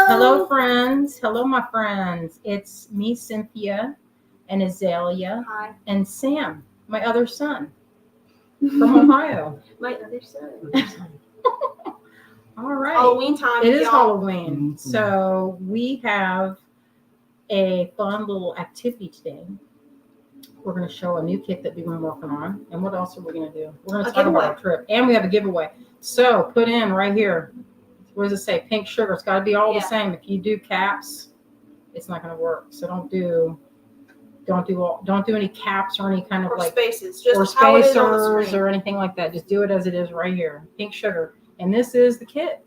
Hello, friends. Hello, my friends. It's me, Cynthia, and Azalea, Hi. and Sam, my other son from Ohio. My other son. All right. Halloween time. It is y'all. Halloween. Mm-hmm. So we have a fun little activity today. We're going to show a new kit that we've been working on. And what else are we going to do? We're going to talk about our trip. And we have a giveaway. So put in right here. What does it say? Pink sugar. It's got to be all the same. If you do caps, it's not going to work. So don't do any caps or any kind of Or like spaces. Just or how it is on the spacers screen. or anything like that. Just do it as it is right here. Pink sugar. And this is the kit.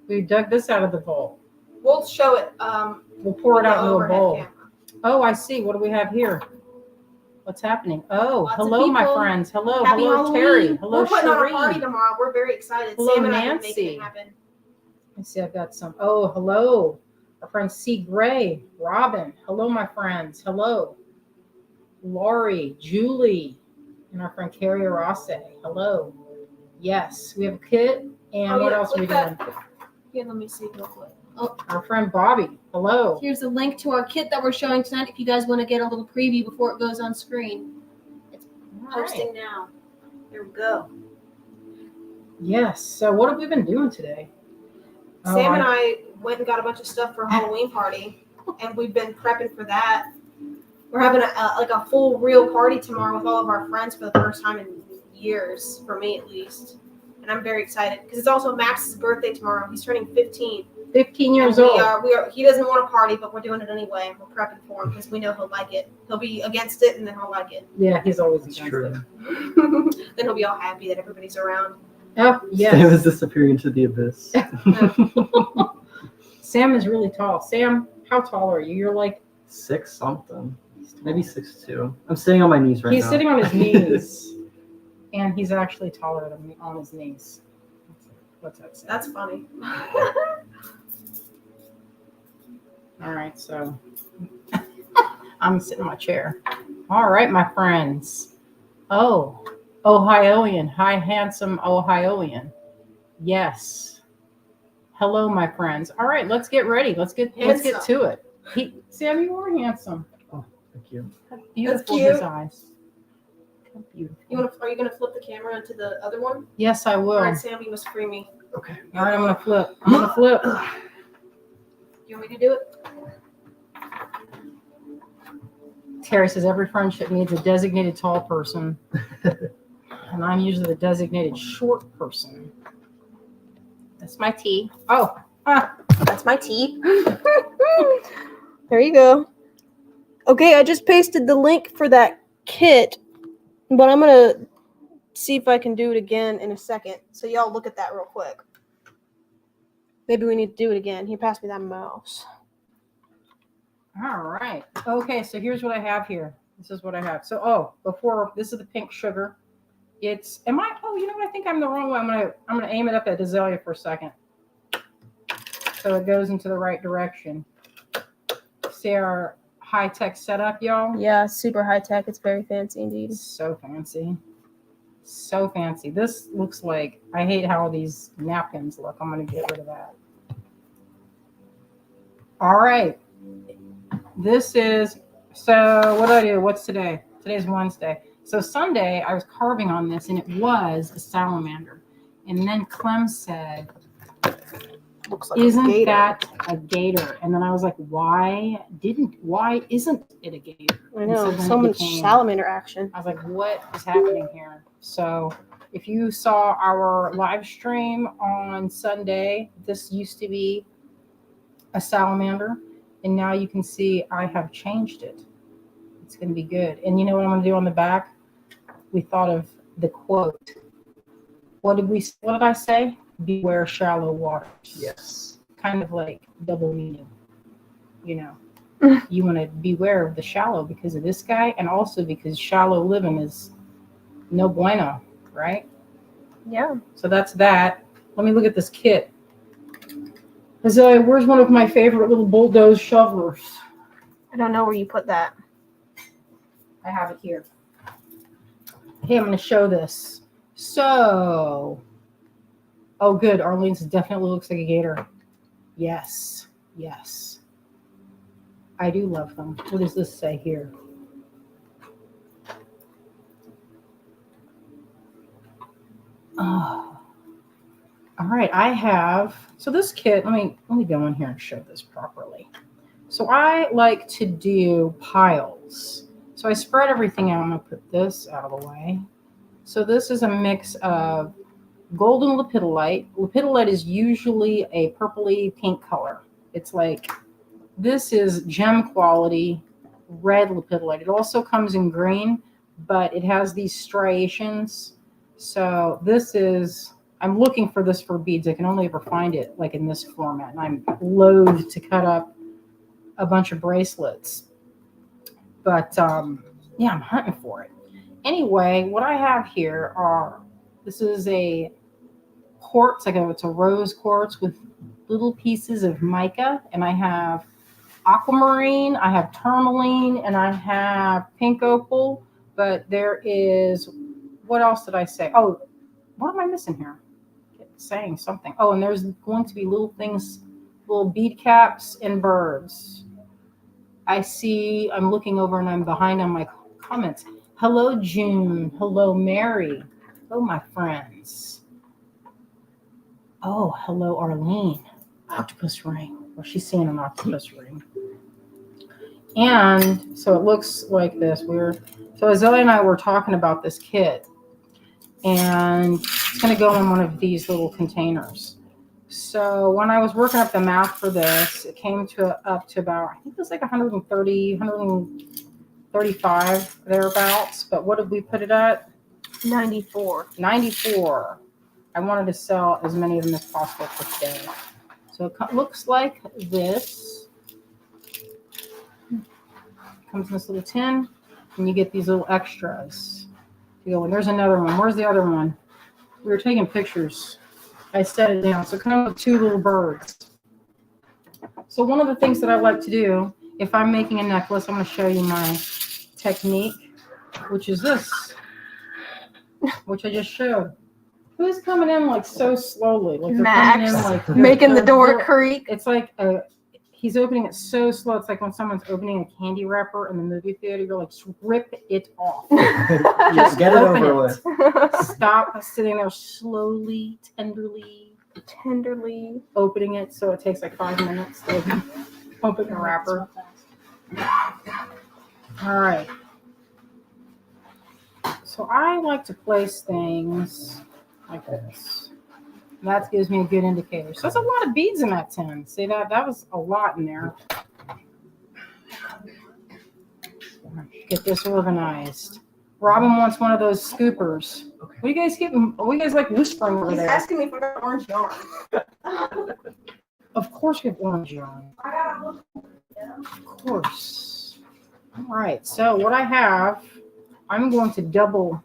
We dug this out of the vault. We'll show it. We'll pour it out into a bowl. Camera. Oh, I see. What do we have here? What's happening? Oh, Lots hello, of my people. friends. Hello, Happy hello, Halloween. Terry. Hello, We're putting on a Cherie. party tomorrow. We're very excited. Hello, Sam and I Nancy. can make it happen. I see I've got some. Oh, hello. Our friend C. Gray, Robin. Hello, my friends. Hello. Laurie, Julie, and our friend Carrie Rosse. Hello. Yes, we have a kit. And what else are we doing? Here, let me see real quick. Our friend Bobby. Hello. Here's a link to our kit that we're showing tonight if you guys want to get a little preview before it goes on screen. Posting now. Here we go. Yes. So what have we been doing today? Sam and I went and got a bunch of stuff for a Halloween party, and we've been prepping for that. We're having a full real party tomorrow with all of our friends for the first time in years, for me at least. And I'm very excited because it's also Max's birthday tomorrow. He's turning 15. 15 years and old. He doesn't want to party, but we're doing it anyway. We're prepping for him because we know he'll like it. He'll be against it, and then he'll like it. Yeah, he's always against true. it. Then he'll be all happy that everybody's around. Oh, yes. Sam is disappearing into the abyss. Sam is really tall. Sam, how tall are you? You're like 6 something. Maybe 6'2". I'm sitting on my knees right now. He's sitting on his knees, and he's actually taller than me on his knees. What's that say? That's funny. All right, so I'm sitting in my chair. All right, my friends. Oh, Ohioan. Hi, handsome Ohioan. Yes. Hello, my friends. All right, let's get ready. Let's get to it. Sam, you are handsome. Oh, thank you. How beautiful cute. his eyes. How beautiful. Are you gonna flip the camera into the other one? Yes, I will. All right, Sam, you must free me. Okay. All right, I'm gonna flip. You want me to do it? Terry says every friendship needs a designated tall person, and I'm usually the designated short person. That's my tea. Oh, That's my tea. There you go. Okay, I just pasted the link for that kit, but I'm gonna see if I can do it again in a second. So y'all look at that real quick. Maybe we need to do it again. He passed me that mouse. all right. Okay, so here's what I have here. This is what I have. So, this is the pink sugar. I think I'm the wrong way. I'm gonna aim it up at Azalea for a second, so it goes into the right direction. See our high-tech setup, y'all? Yeah, super high tech. It's very fancy indeed. So fancy. So fancy. This looks like, I hate how these napkins look. I'm going to get rid of that. All right. What do I do? What's today? Today's Wednesday. So Sunday, I was carving on this, and it was a salamander. And then Clem said, Looks like isn't that a gator? And then I was like, why isn't it a gator? I know, then so it much became- salamander action. I was like, what is happening here? So if you saw our live stream on Sunday, this used to be a salamander, and now you can see I have changed it. It's going to be good. And you know what I'm going to do on the back? We thought of the quote. What did I say? Beware shallow waters. Yes. Kind of like double meaning. You know, you want to beware of the shallow because of this guy, and also because shallow living is no bueno, right? Yeah. So that's that. Let me look at this kit. Azalea, where's one of my favorite little bulldoze shovelers? I don't know where you put that. I have it here. Hey, I'm going to show this. So, oh, good. Arlene's definitely looks like a gator. Yes, yes. I do love them. What does this say here? Oh. All right, I have, so this kit, let me go in here and show this properly. So I like to do piles. So I spread everything out. I'm gonna put this out of the way. So this is a mix of golden lepidolite. Lepidolite is usually a purpley pink color. It's like, this is gem quality red lepidolite. It also comes in green, but it has these striations. So this is, I'm looking for this for beads. I can only ever find it like in this format. And I'm loath to cut up a bunch of bracelets. But yeah, I'm hunting for it. Anyway, what I have here are, this is a quartz, it's a rose quartz with little pieces of mica, and I have aquamarine, I have tourmaline, and I have pink opal. But there is, what else did I say? Oh, what am I missing here? It's saying something. Oh, and there's going to be little things, little bead caps and birds. I see, I'm looking over and I'm behind on my comments. Hello, June. Hello, Mary. Hello, my friends. Oh, hello, Arlene. Octopus ring. Well, she's seeing an octopus ring. And so it looks like this. So Azalea and I were talking about this kit, and it's going to go in one of these little containers. So when I was working up the math for this, it came up to about, I think it was like 130, 135 thereabouts. But what did we put it at? 94. 94. I wanted to sell as many of them as possible for today. So it looks like this. Comes in this little tin, and you get these little extras. You go, and there's another one. Where's the other one? We were taking pictures. I set it down. So it comes with two little birds. So one of the things that I like to do, if I'm making a necklace, I'm going to show you my technique, which is this, which I just showed. Who's coming in like so slowly? Like they're coming in Max, like making the door creak. It's like he's opening it so slow. It's like when someone's opening a candy wrapper in the movie theater. You're like, rip it off. Just get it open over with. Stop sitting there slowly, tenderly opening it. So it takes like 5 minutes to open the wrapper. All right. So I like to place things like this. That gives me a good indicator. So that's a lot of beads in that tin. See that? That was a lot in there. Get this organized. Robin wants one of those scoopers. Okay. What are you guys getting? What are you guys like whispering over there? He's asking me if I got orange yarn. Of course we have orange yarn. Of course. All right. So what I have, I'm going to double.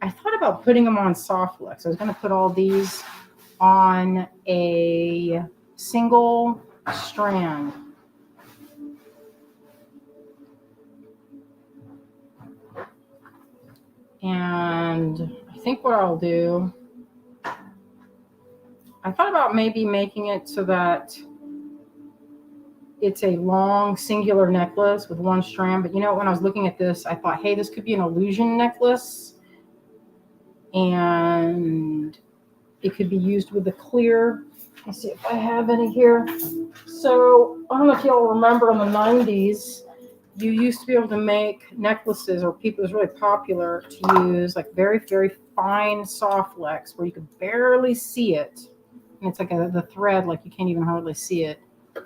I thought about putting them on soft flex. I was going to put all these on a single strand. And I think what I'll do, I thought about maybe making it so that it's a long singular necklace with one strand. But you know, when I was looking at this, I thought, hey, this could be an illusion necklace. And it could be used with the clear. Let's see if I have any here. So I don't know if y'all remember in the 90s, you used to be able to make necklaces, or people, it was really popular to use like very, very fine soft flex where you could barely see it. And it's like the thread, like you can't even hardly see it.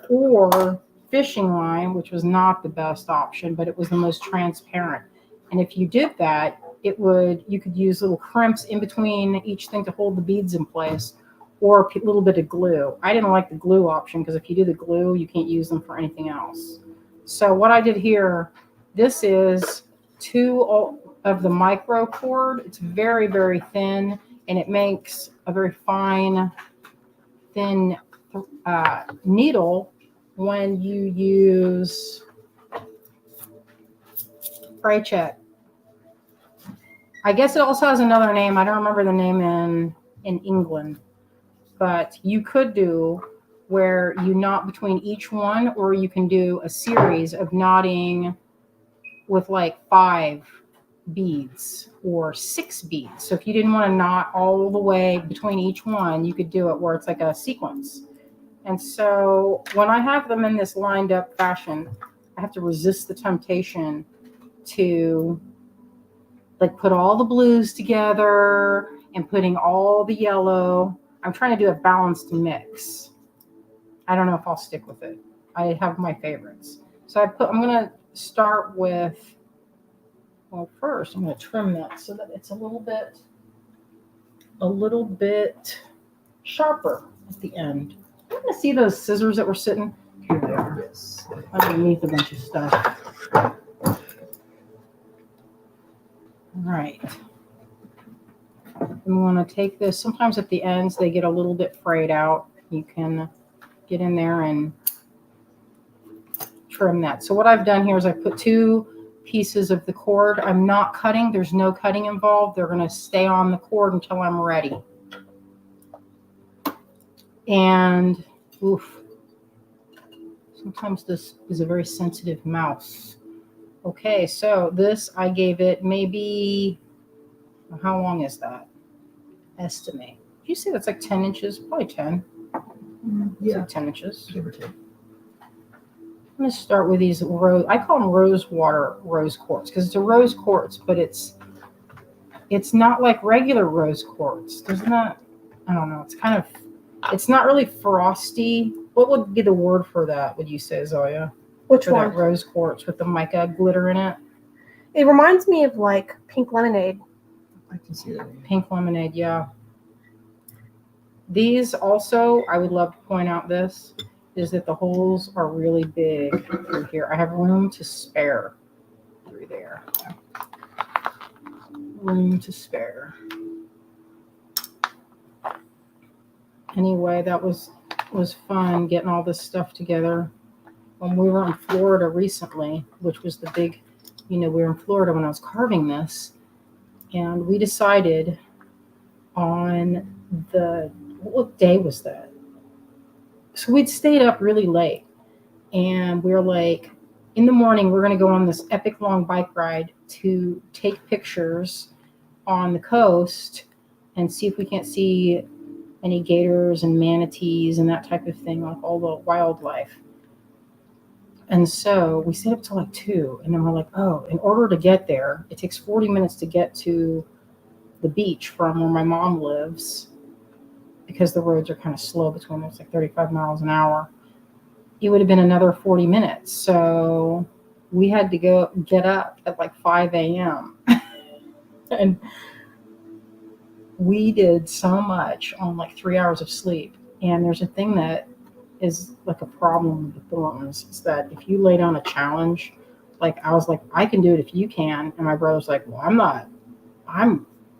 Or fishing line, which was not the best option, but it was the most transparent. And if you did that, you could use little crimps in between each thing to hold the beads in place, or a little bit of glue. I didn't like the glue option because if you do the glue, you can't use them for anything else. So what I did here, this is 2 of the micro cord. It's very, very thin, and it makes a very fine, thin needle when you use spray check. I guess it also has another name. I don't remember the name in England, but you could do where you knot between each one, or you can do a series of knotting with like 5 beads or 6 beads. So if you didn't want to knot all the way between each one, you could do it where it's like a sequence. And so when I have them in this lined up fashion, I have to resist the temptation to like put all the blues together and putting all the yellow. I'm trying to do a balanced mix. I don't know if I'll stick with it. I have my favorites. So I'm going to start with, well, first I'm going to trim that so that it's a little bit sharper at the end. I'm going to see those scissors that were sitting. Here they are. Yes. Underneath a bunch of stuff. All right. We want to take this. Sometimes at the ends they get a little bit frayed out. You can get in there and trim that. So what I've done here is I put 2 pieces of the cord. I'm not cutting. There's no cutting involved. They're going to stay on the cord until I'm ready. And oof. Sometimes this is a very sensitive mouse. Okay, so this I gave it maybe, how long is that? Estimate. Did you say that's like 10 inches? Probably 10. Yeah. Like 10 inches. Give or take. I'm going to start with these I call them rose quartz, because it's a rose quartz, but it's not like regular rose quartz. There's not, I don't know, it's not really frosty. What would be the word for that, would you say, Zoya? Which For one? that rose quartz with the mica glitter in it? It reminds me of like pink lemonade. I can see that. Pink lemonade, yeah. These also, I would love to point out this, is that the holes are really big through here. I have room to spare through there. Room to spare. Anyway, that was fun getting all this stuff together. When we were in Florida recently, which was the big, we were in Florida when I was carving this, and we decided on what day was that? So we'd stayed up really late, and we were like, in the morning, we're going to go on this epic long bike ride to take pictures on the coast and see if we can't see any gators and manatees and that type of thing, like all the wildlife. And so we stayed up till like 2, and then we're like, oh, in order to get there, it takes 40 minutes to get to the beach from where my mom lives, because the roads are kind of slow between them. It's like 35 miles an hour. It would have been another 40 minutes. So we had to get up at like 5 a.m. And we did so much on like 3 hours of sleep. And there's a thing that is like a problem with the Thorntons, is that if you lay down a challenge, like I was like, I can do it if you can. And my brother's like, well,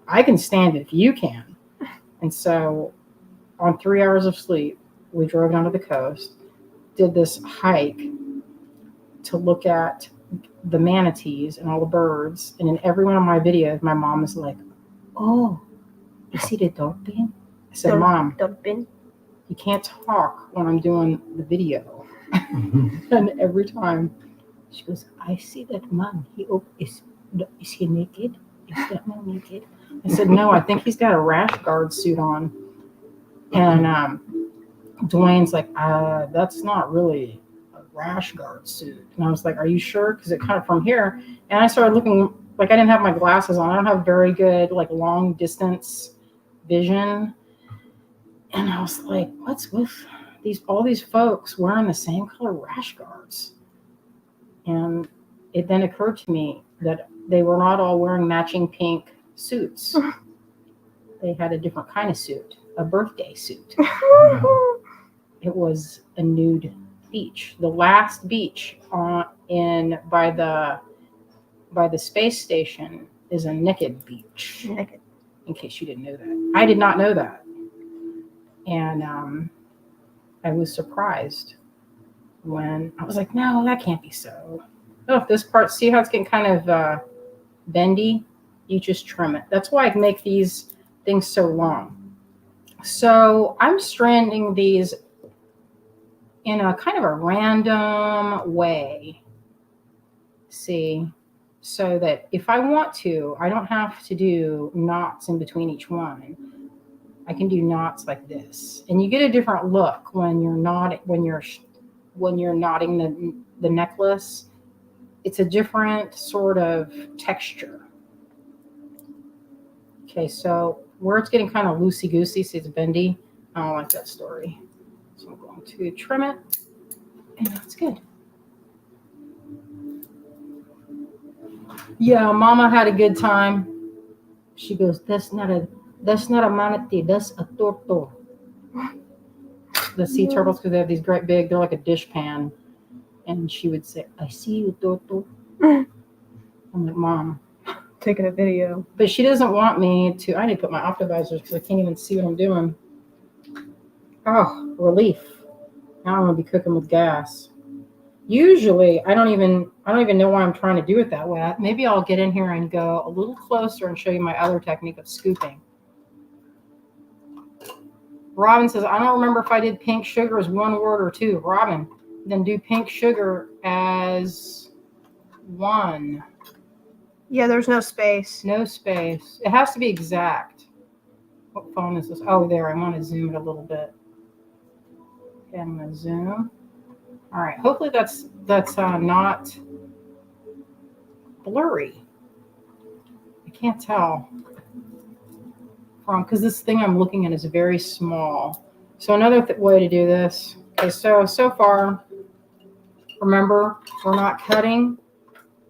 I can stand it if you can. And so on 3 hours of sleep, we drove down to the coast, did this hike to look at the manatees and all the birds. And in every one of my videos, my mom is like, oh, you see the dolphin? I said, Mom, Dolphin. you can't talk when I'm doing the video. And every time she goes, I see that man. Is he naked? Is that man naked? I said, no, I think he's got a rash guard suit on. And Dwayne's like, that's not really a rash guard suit. And I was like, are you sure? Because it kind of from here. And I started looking, like I didn't have my glasses on. I don't have very good like long distance vision. And I was like, what's with all these folks wearing the same color rash guards? And it then occurred to me that they were not all wearing matching pink suits. They had a different kind of suit, a birthday suit. It was a nude beach. The last beach by the space station is a naked beach. Naked. In case you didn't know that. I did not know that. And I was surprised when I was like, no, that can't be so. Oh, if this part, see how it's getting kind of bendy? You just trim it. That's why I make these things so long. So I'm stranding these in a kind of a random way. See, so that if I want to, I don't have to do knots in between each one. I can do knots like this, and you get a different look when you're not when you're knotting the necklace. It's a different sort of texture. Okay, so where it's getting kind of loosey goosey, see it's bendy. I don't like that story, so I'm going to trim it, and that's good. Yeah, Mama had a good time. She goes, that's not a manatee, that's a torto. The sea turtles, because they have these great big, they're like a dishpan. And she would say, I see you, torto. I'm like, Mom. Taking a video. But she doesn't want me to, I need to put my optovisors because I can't even see what I'm doing. Oh, relief. Now I'm going to be cooking with gas. Usually, I don't even know why I'm trying to do it that way. Maybe I'll get in here and go a little closer and show you my other technique of scooping. Robin says, I don't remember if I did pink sugar as one word or two. Robin, then do pink sugar as one. Yeah, there's no space. No space. It has to be exact. What phone is this? Oh, there. I want to zoom it a little bit. Okay, I'm going to zoom. All right. Hopefully that's not blurry. I can't tell from because this thing I'm looking at is very small. So another way to do this. Okay, so far, remember, we're not cutting.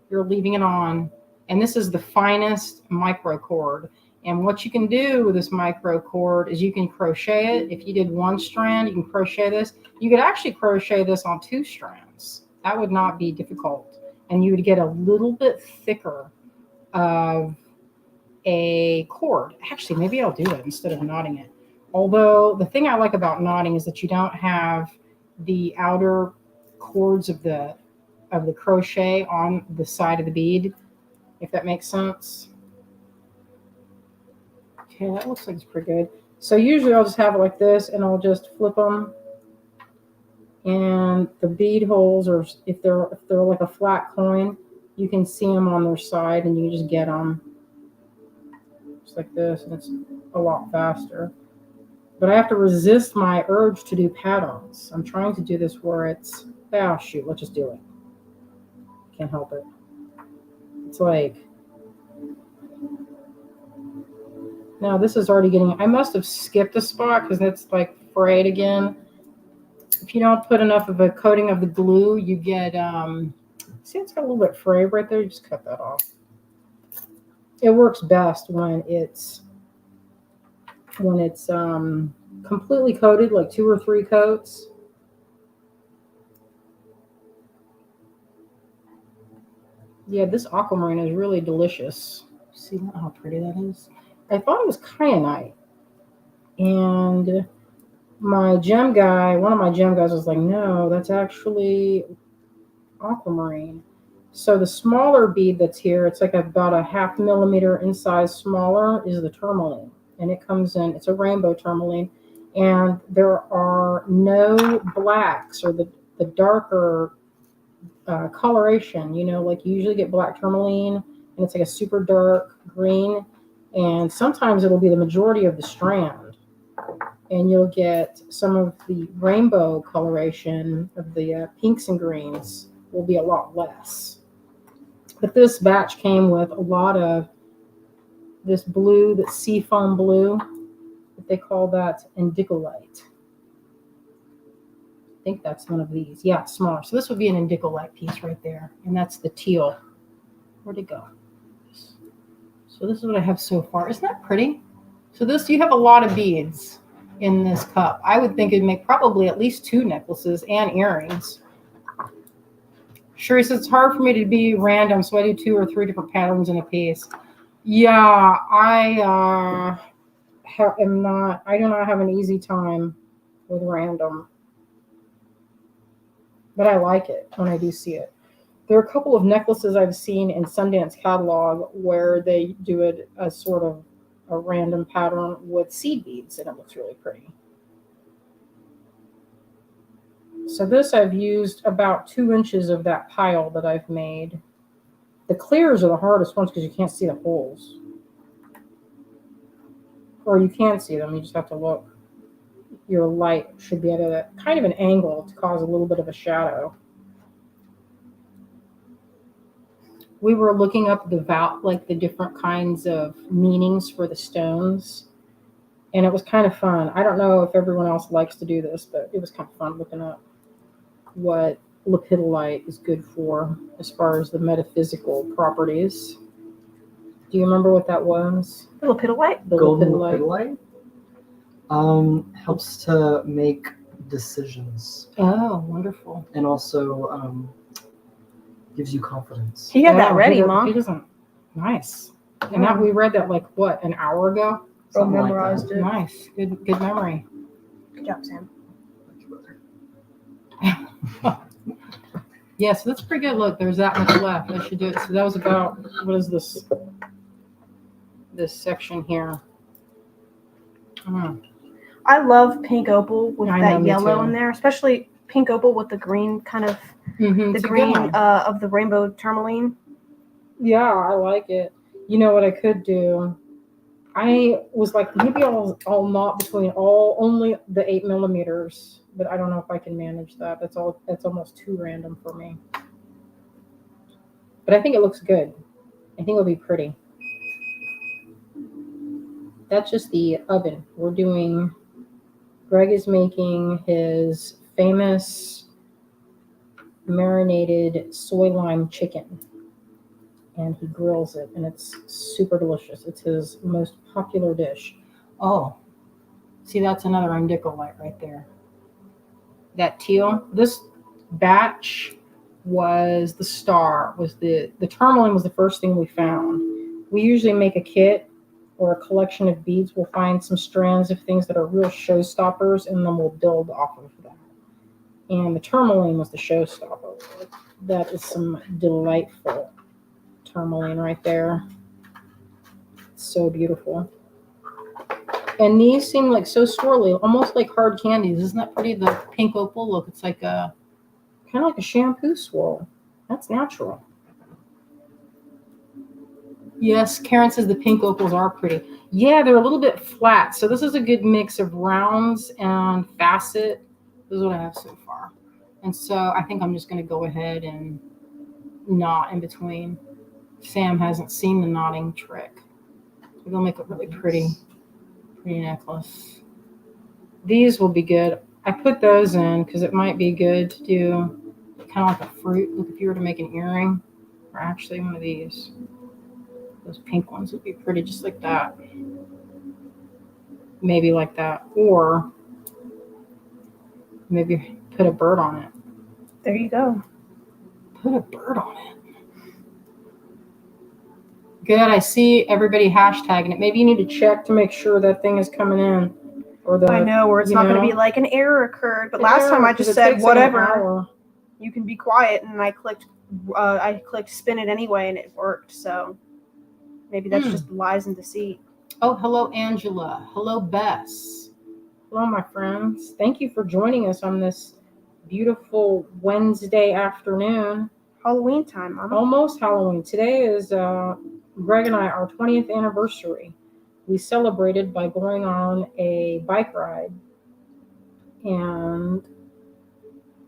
You're leaving it on. And this is the finest micro cord. And what you can do with this micro cord is you can crochet it. If you did one strand, you can crochet this. You could actually crochet this on 2 strands. That would not be difficult. And you would get a little bit thicker of a cord. Actually, maybe I'll do it instead of knotting it. Although the thing I like about knotting is that you don't have the outer cords of the crochet on the side of the bead, if that makes sense. Okay, that looks like it's pretty good. So usually I'll just have it like this and I'll just flip them. And the bead holes, or if they're like a flat coin, you can see them on their side and you can just get them just like this, and it's a lot faster. But I have to resist my urge to do pat-ons. I'm trying to do this where it's, oh shoot, let's just do it. Can't help it. It's like, now this is already getting, I must have skipped a spot because it's like frayed again. If you don't put enough of a coating of the glue, you get, see it's got a little bit frayed right there, you just cut that off. It works best when it's completely coated, like 2 or 3 coats. Yeah, this aquamarine is really delicious. See how pretty that is? I thought it was kyanite. And my gem guy, one of my gem guys was like, no, that's actually aquamarine. So the smaller bead that's here, it's like about a 0.5 millimeter in size smaller, is the tourmaline. And it comes in, it's a rainbow tourmaline. And there are no blacks or the darker coloration, you know, like you usually get black tourmaline and it's like a super dark green. And sometimes it'll be the majority of the strand. And you'll get some of the rainbow coloration of the pinks and greens will be a lot less. But this batch came with a lot of this blue, that seafoam blue, they call that indicolite. I think that's one of these. Yeah, it's smaller. So this would be an indicolite piece right there. And that's the teal. Where'd it go? So this is what I have so far. Isn't that pretty? So this, you have a lot of beads in this cup. I would think it'd make probably at least 2 necklaces and earrings. Sherry says, it's hard for me to be random, so I do 2 or 3 different patterns in a piece. Yeah, I do not have an easy time with random. But I like it when I do see it. There are a couple of necklaces I've seen in Sundance catalog where they do it as sort of a random pattern with seed beads, and it looks really pretty. So this I've used about 2 inches of that pile that I've made. The clears are the hardest ones because you can't see the holes. Or you can see them, you just have to look. Your light should be at a kind of an angle to cause a little bit of a shadow. We were looking up the different kinds of meanings for the stones, and it was kind of fun. I don't know if everyone else likes to do this, but it was kind of fun looking up what lepidolite is good for as far as the metaphysical properties. Do you remember what that was? The lepidolite? The Golden lepidolite. lepidolite helps to make decisions Oh, wonderful. and also gives you confidence. He had that Oh, ready, he Mom. doesn't. Nice. And that we read that like what, an hour ago? Something like memorized that. it. Nice. Good memory. Good job, Sam. Yeah, so that's pretty good. Look, there's that much left. I should do it. So that was about, what is this? This section here. I love pink opal with I know, that me yellow too. in there, especially pink opal with the green kind of Mm-hmm. the green of the rainbow tourmaline. Yeah, I like it. You know what I could do? I was like, maybe I'll knot between only the 8 millimeters, but I don't know if I can manage that. That's almost too random for me. But I think it looks good. I think it'll be pretty. That's just the oven. Greg is making his famous marinated soy lime chicken. And he grills it, and it's super delicious. It's his most popular dish. Oh, see, that's another indicolite right there. That teal. This batch was the star. The tourmaline was the first thing we found. We usually make a kit or a collection of beads. We'll find some strands of things that are real showstoppers, and then we'll build off of that. And the tourmaline was the showstopper. That is some delightful tourmaline right there. So beautiful. And these seem like so swirly, almost like hard candies. Isn't that pretty? The pink opal look. It's like kind of like a shampoo swirl. That's natural. Yes, Karen says the pink opals are pretty. Yeah, they're a little bit flat. So this is a good mix of rounds and facet. This is what I have so far. And so I think I'm just going to go ahead and knot in between. Sam hasn't seen the knotting trick. They'll make a really pretty necklace. These will be good. I put those in because it might be good to do kind of like a fruit. Look, if you were to make an earring, or actually one of these. Those pink ones would be pretty just like that. Maybe like that. Or maybe put a bird on it. There you go. Put a bird on it. Good. I see everybody hashtagging it. Maybe you need to check to make sure that thing is coming in. Or I know where it's not going to be like an error occurred, but last time I just said whatever. You can be quiet, and I clicked spin it anyway, and it worked. So maybe that's just lies and deceit. Oh, hello, Angela. Hello, Bess. Hello, my friends. Thank you for joining us on this beautiful Wednesday afternoon. Halloween time, Mama. Almost Halloween. Today is Greg and I, our 20th anniversary. We celebrated by going on a bike ride. And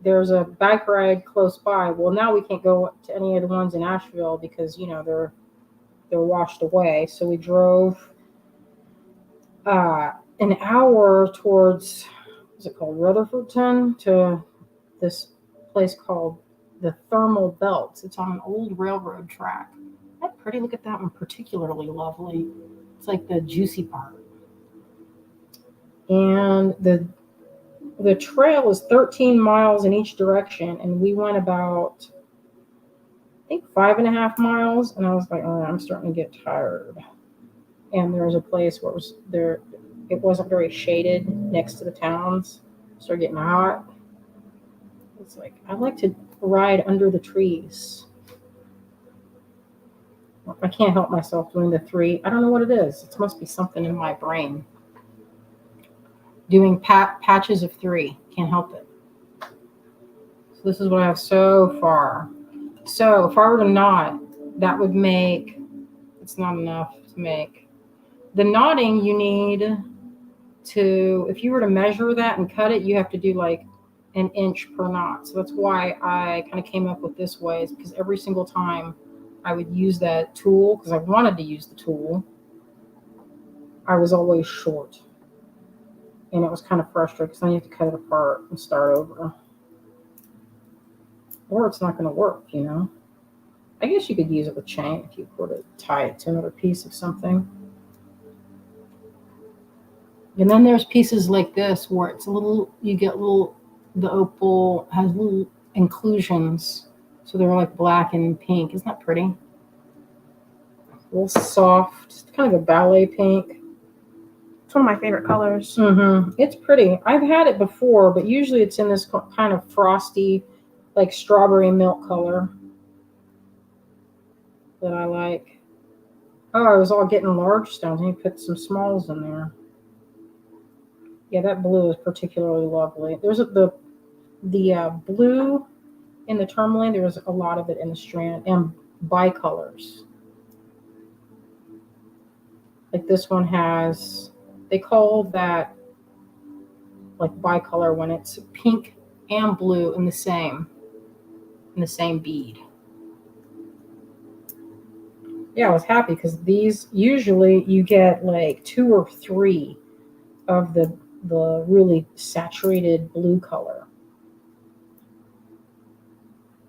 there's a bike ride close by. Well, now we can't go to any of the ones in Asheville because, they're washed away. So we drove an hour towards, what's it called, Rutherfordton, to this place called the Thermal Belts. It's on an old railroad track. That's pretty. Look at that one, particularly lovely. It's like the juicy part. And the trail is 13 miles in each direction, and we went about, I think, 5.5 miles, and I was like, oh, I'm starting to get tired. And there was a place where it wasn't very shaded next to the towns. It started getting hot. It's like, I like to ride under the trees. I can't help myself doing the 3. I don't know what it is. It must be something in my brain. Doing patches of 3. Can't help it. So this is what I have so far. So if I were to knot, that would make, it's not enough to make. The knotting you need to, if you were to measure that and cut it, you have to do like an inch per knot. So that's why I kind of came up with this way, is because every single time I would use that tool, because I wanted to use the tool, I was always short. And it was kind of frustrating because then you have to cut it apart and start over. Or it's not going to work, you know. I guess you could use it with chain if you were to tie it to another piece of something. And then there's pieces like this where it's a little, you get little, the opal has little inclusions. So they're like black and pink. Isn't that pretty? A little soft, kind of a ballet pink. It's one of my favorite colors. It's pretty. I've had it before, but usually it's in this kind of frosty, like strawberry milk color that I like. Oh, I was all getting large stones. And you put some smalls in there. Yeah, that blue is particularly lovely. There's the blue in the tourmaline. There's a lot of it in the strand, and bicolors. Like this one has, they call that like bicolor when it's pink and blue in the same bead. Yeah, I was happy because these usually you get like 2 or 3 of the really saturated blue color.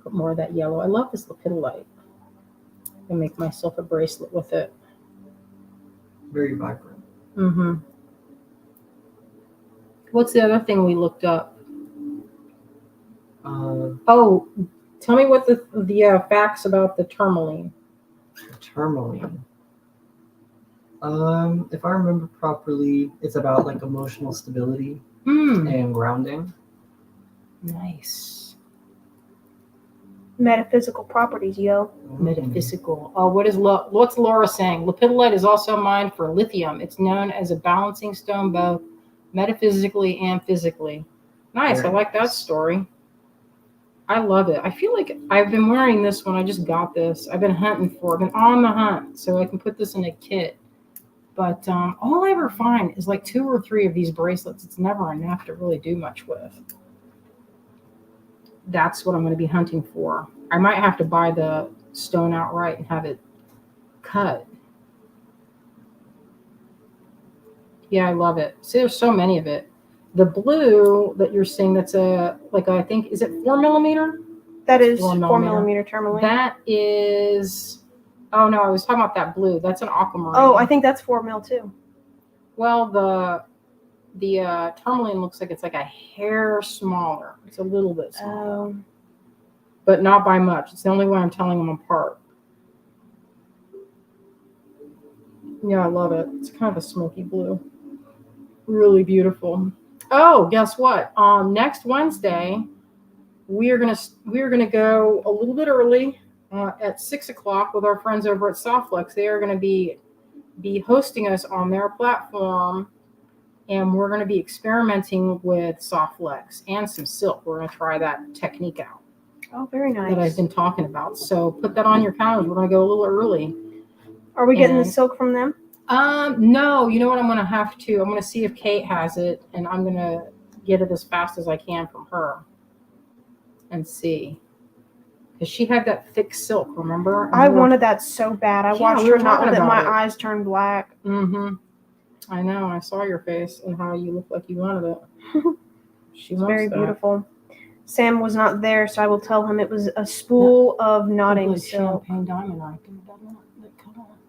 Put more of that yellow. I love this lepidolite. I make myself a bracelet with it. Very vibrant. What's the other thing we looked up? Uh, Tell me what the facts about the tourmaline. Tourmaline. If I remember properly, it's about like emotional stability and grounding. Nice. Metaphysical properties, yo. Metaphysical. Oh, what's Laura saying? Lepidolite is also mined for lithium. It's known as a balancing stone both metaphysically and physically. Nice. I like that story. I love it. I feel like I've been wearing this one. I just got this. I've been hunting for it. I've been on the hunt so I can put this in a kit. But all I ever find is like 2 or 3 of these bracelets. It's never enough to really do much with. That's what I'm going to be hunting for. I might have to buy the stone outright and have it cut. Yeah, I love it. See, there's so many of it. The blue that you're seeing, that's I think, is it 4 millimeter? That is 4 4 millimeter tourmaline. That is, oh no, I was talking about that blue. That's an aquamarine. Oh, I think that's 4 mil too. Well, the tourmaline looks like it's like a hair smaller. It's a little bit smaller. But not by much. It's the only way I'm telling them apart. Yeah, I love it. It's kind of a smoky blue. Really beautiful. Oh, guess what? Next Wednesday, we're gonna go a little bit early at 6 o'clock with our friends over at Softflex. They are going to be hosting us on their platform, and we're going to be experimenting with Softflex and some silk. We're going to try that technique out. Oh, very nice. That I've been talking about. So put that on your calendars. We're going to go a little early. Are we getting the silk from them? No. You know what? I'm going to see if Kate has it, and I'm going to get it as fast as I can from her and see. Because she had that thick silk, remember? And I wanted that so bad. I watched her knot with it. My eyes turned black. I know. I saw your face and how you looked like you wanted it. She wants very that. Beautiful. Sam was not there, so I will tell him it was a spool of knotting silk. Champagne diamond, I think.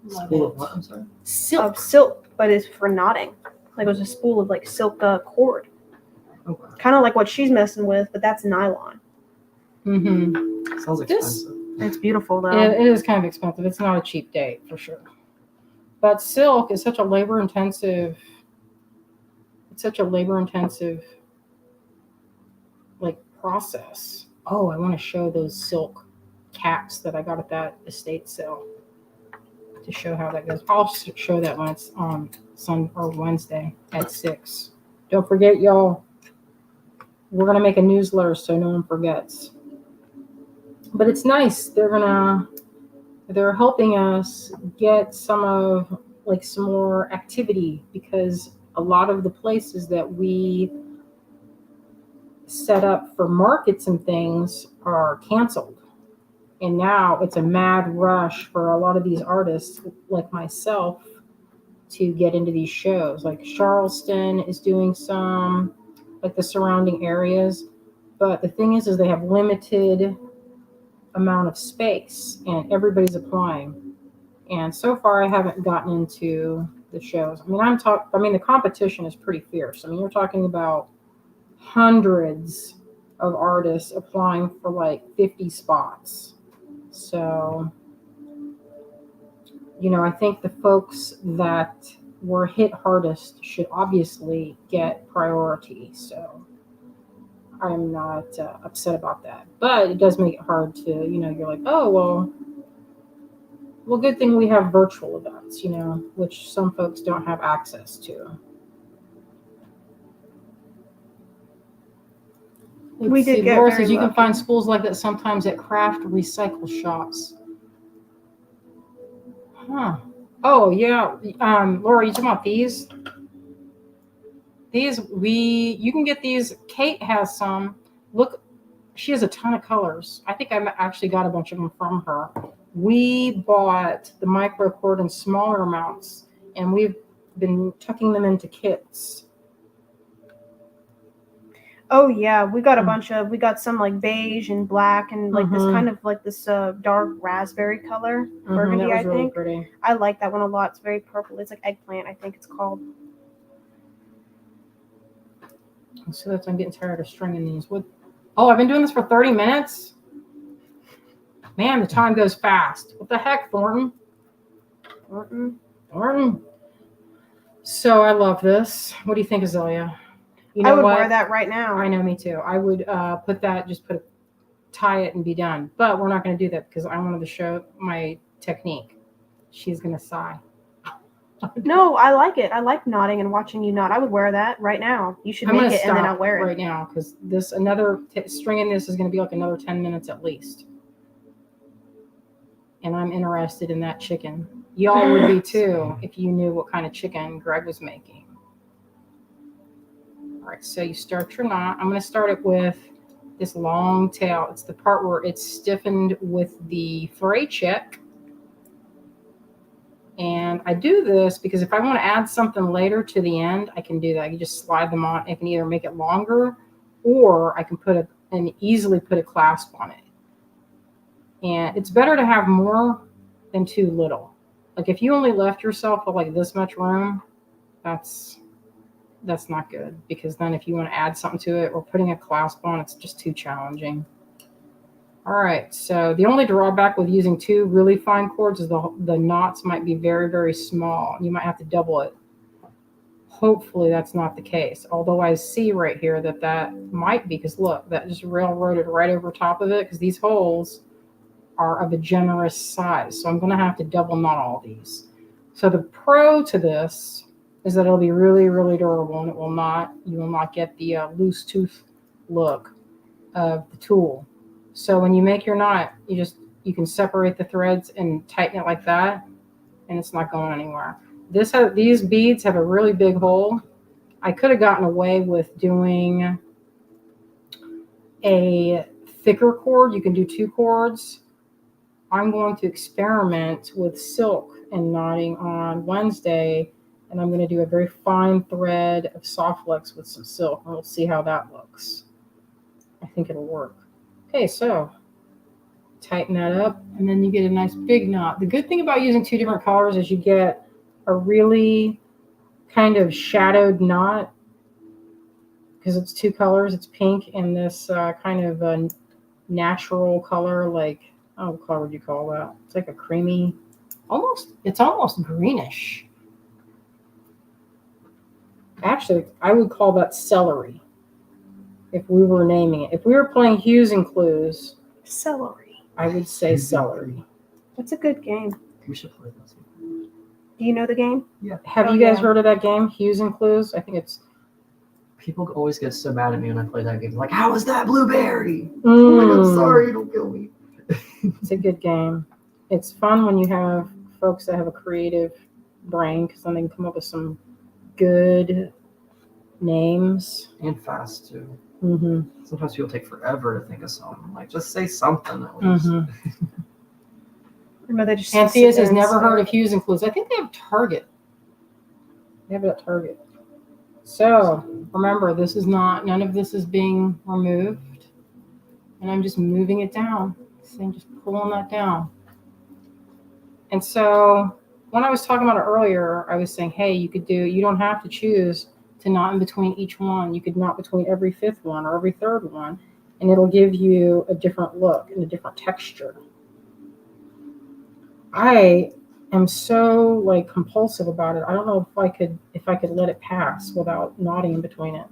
Spool of what? I'm sorry? Silk. Of silk, but it's for knotting. Like it was a spool of like silk cord. Okay. Kind of like what she's messing with, but that's nylon. Sounds expensive. It's beautiful though. It is kind of expensive. It's not a cheap date for sure. But silk is such a labor intensive. It's such a labor intensive like process. Oh, I want to show those silk caps that I got at that estate sale to show how that goes. I'll show that when it's on Wednesday at 6. Don't forget, y'all. we're going to make a newsletter so no one forgets. But it's nice. They're helping us get some more activity, because a lot of the places that we set up for markets and things are canceled. And now it's a mad rush for a lot of these artists like myself to get into these shows. Like Charleston is doing some, like the surrounding areas. But the thing is they have limited amount of space and everybody's applying. And so far I haven't gotten into the shows. I mean, the competition is pretty fierce. I mean, you're talking about hundreds of artists applying for like 50 spots. So, I think the folks that were hit hardest should obviously get priority. So I'm not upset about that. But it does make it hard to, you're like, oh, well, good thing we have virtual events, which some folks don't have access to. We did get Laura very says you can lucky. find schools like that sometimes at craft recycle shops. Huh. Oh, yeah. Laura, you talking about these? You can get these. Kate has some. Look, she has a ton of colors. I think I actually got a bunch of them from her. We bought the microcord in smaller amounts, and we've been tucking them into kits. Oh yeah, we got we got some like beige and black and like this kind of like this dark raspberry color, burgundy. That was I really think pretty. I like that one a lot. It's very purple. It's like eggplant, I think it's called. So I'm getting tired of stringing these. I've been doing this for 30 minutes? Man, the time goes fast. What the heck, Thornton? Thornton. So I love this. What do you think, Azalea? I would wear that right now. I know, me too. I would tie it and be done. But we're not going to do that because I wanted to show my technique. She's going to sigh. No, I like it. I like knotting and watching you knot. I would wear that right now. You should make it and then I'll wear it right now, because stringing this is going to be like another 10 minutes at least. And I'm interested in that chicken. Y'all would be too if you knew what kind of chicken Greg was making. All right, so you start your knot. I'm going to start it with this long tail. It's the part where it's stiffened with the fray check. And I do this because if I want to add something later to the end, I can do that. You just slide them on. I can either make it longer, or I can easily put a clasp on it. And it's better to have more than too little. Like if you only left yourself with like this much room, that's not good, because then if you want to add something to it or putting a clasp on, it's just too challenging. All right, so the only drawback with using two really fine cords is the knots might be very, very small. You might have to double it. Hopefully that's not the case. Although I see right here that might be, because look, that just railroaded right over top of it, because these holes are of a generous size. So I'm going to have to double knot all these. So the pro to this is that it'll be really, really durable, and you will not get the loose tooth look of the tool. So when you make your knot, you can separate the threads and tighten it like that, and it's not going anywhere. These beads have a really big hole. I could have gotten away with doing a thicker cord. You can do 2 cords. I'm going to experiment with silk and knotting on Wednesday, and I'm going to do a very fine thread of soft flex with some silk, and we'll see how that looks. I think it'll work. Okay, so tighten that up, and then you get a nice big knot. The good thing about using 2 different colors is you get a really kind of shadowed knot, because it's 2 colors. It's pink and this kind of a natural color, like, what color would you call that? It's like a creamy, it's almost greenish. Actually, I would call that celery if we were naming it. If we were playing Hues and Clues, celery, I would say celery. That's a good game. We should play this. Do you know the game? Yeah. Have you guys heard of that game, Hues and Clues? I think it's People always get so mad at me when I play that game. Like, how is that blueberry? I'm like, I'm Mm. sorry, don't kill me. It's a good game. It's fun when you have folks that have a creative brain because then they can come up with some good names. And fast too. Mm-hmm. Sometimes people take forever to think of something. Like, just say something at least. Mm-hmm. Remember, they just Antheus sit there has and never heard stare. of Hues and Clues. I think they have Target. They have it at Target. So remember, this is not, none of this is being removed. And I'm just moving it down. See, I'm just pulling that down. And so when I was talking about it earlier, I was saying, hey, you don't have to choose to knot in between each one. You could knot between every fifth one or every third one, and it'll give you a different look and a different texture. I am so like compulsive about it. I don't know if I could let it pass without knotting in between it.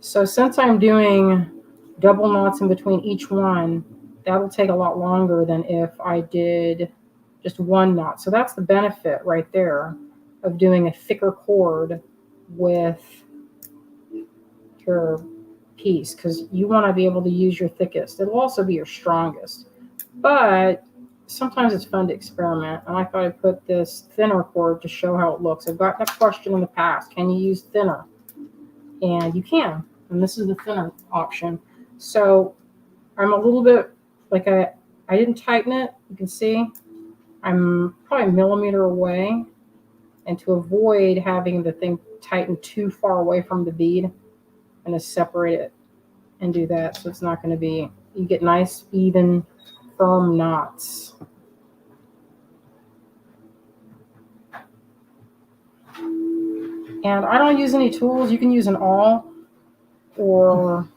So since I'm doing double knots in between each one, that will take a lot longer than if I did just one knot. So that's the benefit right there of doing a thicker cord with your piece, because you want to be able to use your thickest. It'll also be your strongest. But sometimes it's fun to experiment, and I thought I'd put this thinner cord to show how it looks. I've gotten a question in the past, can you use thinner? And you can, and this is the thinner option. So I'm a little bit, like I didn't tighten it. You can see I'm probably a millimeter away, and to avoid having the thing tighten too far away from the bead, I'm going to separate it and do that. So it's not going to be, you get nice, even, firm knots. And I don't use any tools. You can use an awl, or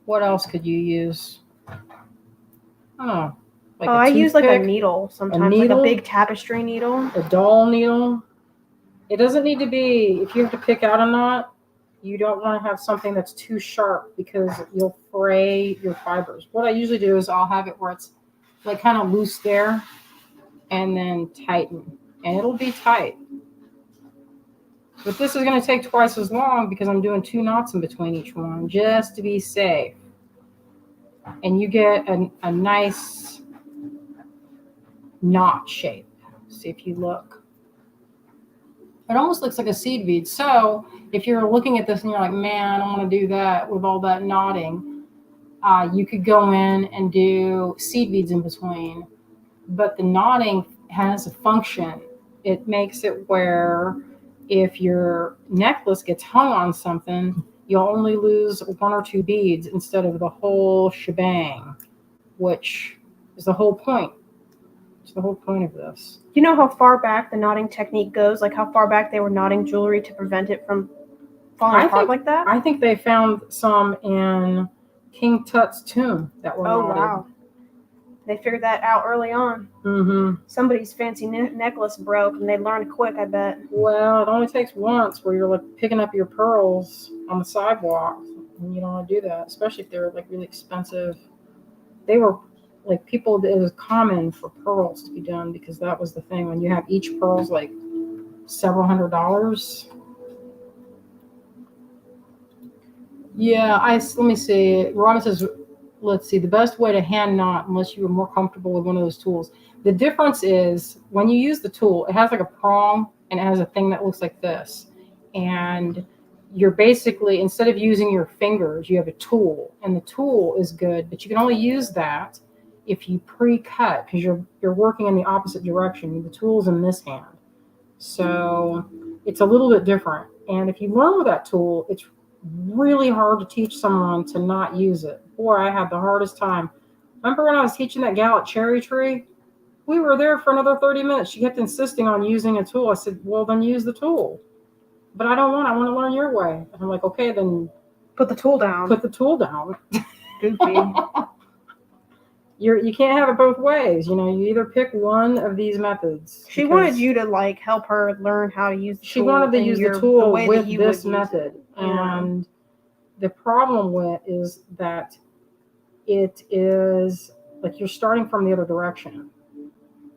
what else could you use? Oh, like I use like a toothpick, needle sometimes, like a big tapestry needle. a dull needle. It doesn't need to be, if you have to pick out a knot, you don't want to have something that's too sharp because you'll fray your fibers. What I usually do is I'll have it where it's like kind of loose there and then tighten, and it'll be tight. But this is going to take twice as long because I'm doing 2 knots in between each one just to be safe. And you get a nice knot shape. See if you look. It almost looks like a seed bead. So if you're looking at this and you're like, man, I don't want to do that with all that knotting, you could go in and do seed beads in between. But the knotting has a function. It makes it where if your necklace gets hung on something, you'll only lose 1 or 2 beads instead of the whole shebang, which is the whole point. It's the whole point of this. You know how far back the knotting technique goes? Like how far back they were knotting jewelry to prevent it from falling apart like that? I think they found some in King Tut's tomb that were knotted. Wow. They figured that out early on. Mm-hmm. Somebody's fancy necklace broke, and they learned quick, I bet. Well, it only takes once where you're like picking up your pearls on the sidewalk, and you don't want to do that, especially if they're like really expensive. They were like people. It was common for pearls to be done because that was the thing. When you have each pearl's like several $100s. Yeah, let me see. Robin says, let's see, the best way to hand knot, unless you were more comfortable with one of those tools. The difference is when you use the tool, it has like a prong and it has a thing that looks like this. And you're basically, instead of using your fingers, you have a tool. And the tool is good, but you can only use that if you pre-cut, because you're working in the opposite direction. The tool's in this hand. So it's a little bit different. And if you learn with that tool, it's really hard to teach someone to not use it. Boy, I had the hardest time. Remember when I was teaching that gal at Cherry Tree? We were there for another 30 minutes. She kept insisting on using a tool. I said, well, then use the tool. But I want to learn your way. And I'm like, okay, then put the tool down. Put the tool down. Goofy. You can't have it both ways. You either pick one of these methods. She wanted you to like help her learn how to use the tool. She wanted to use the tool with this method. Yeah. And the problem with is that it is like you're starting from the other direction,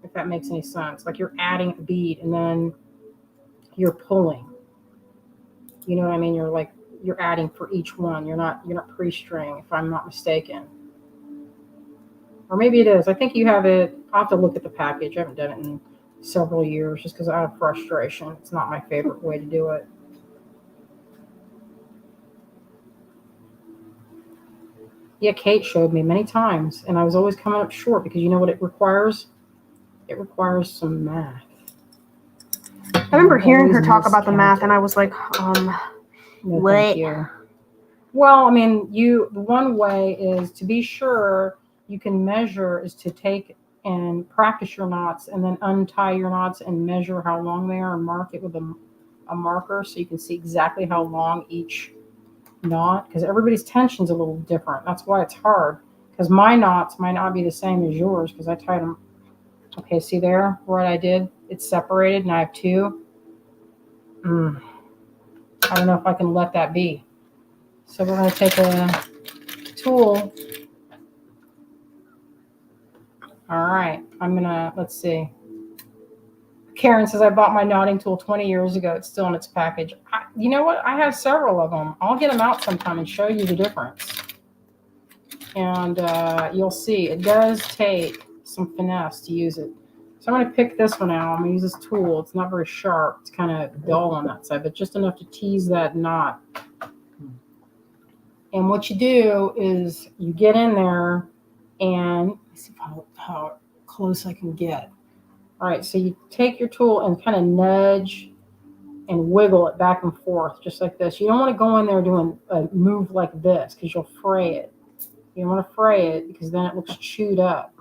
if that makes any sense. Like you're adding a bead and then you're pulling. You know what I mean? You're adding for each one. You're not pre-string, if I'm not mistaken. Or maybe it is. I think you have it. I'll have to look at the package. I haven't done it in several years just because out of frustration. It's not my favorite way to do it. Yeah, Kate showed me many times, and I was always coming up short because you know what it requires? It requires some math. I remember hearing her talk about the math, and I was like, No, what? thank you. Well, I mean, the one way is to be sure you can measure is to take and practice your knots and then untie your knots and measure how long they are and mark it with a marker so you can see exactly how long each knot, because everybody's tension's a little different. That's why it's hard, because my knots might not be the same as yours because I tied them. Okay, see there what I did? It's separated and I have two. I don't know if I can let that be. So we're going to take a tool. All right, let's see. Karen says, I bought my knotting tool 20 years ago. It's still in its package. You know what? I have several of them. I'll get them out sometime and show you the difference. And you'll see it does take some finesse to use it. So I'm going to pick this one out. I'm going to use this tool. It's not very sharp. It's kind of dull on that side, but just enough to tease that knot. And what you do is you get in there and let's see how close I can get. All right, so you take your tool and kind of nudge and wiggle it back and forth, just like this. You don't want to go in there doing a move like this because you'll fray it. You don't want to fray it because then it looks chewed up.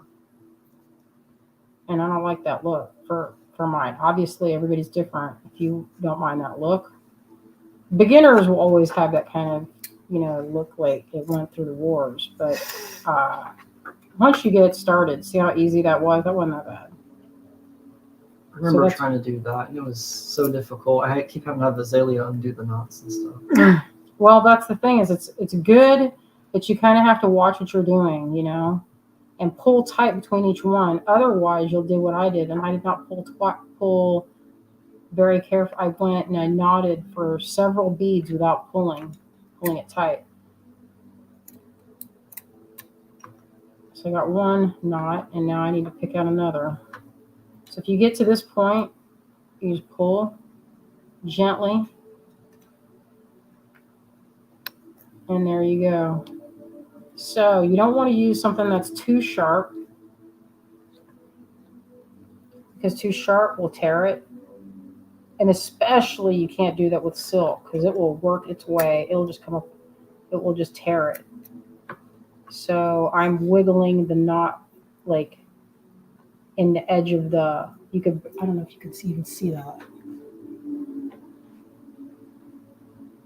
And I don't like that look for mine. Obviously, everybody's different if you don't mind that look. Beginners will always have that kind of, look like it went through the wars. But once you get it started, see how easy that was? That wasn't that bad. I remember trying to do that, and it was so difficult. I keep having to have Azalea undo the knots and stuff. Well, that's the thing is it's good, but you kind of have to watch what you're doing, and pull tight between each one. Otherwise, you'll do what I did, and I did not pull very carefully. I went and I knotted for several beads without pulling it tight. So I got one knot, and now I need to pick out another. So if you get to this point, you just pull gently, and there you go. So you don't want to use something that's too sharp, because too sharp will tear it. And especially you can't do that with silk because it will work its way. It'll just come up, it will just tear it. So I'm wiggling the knot like in the edge of I don't know if you can even see that.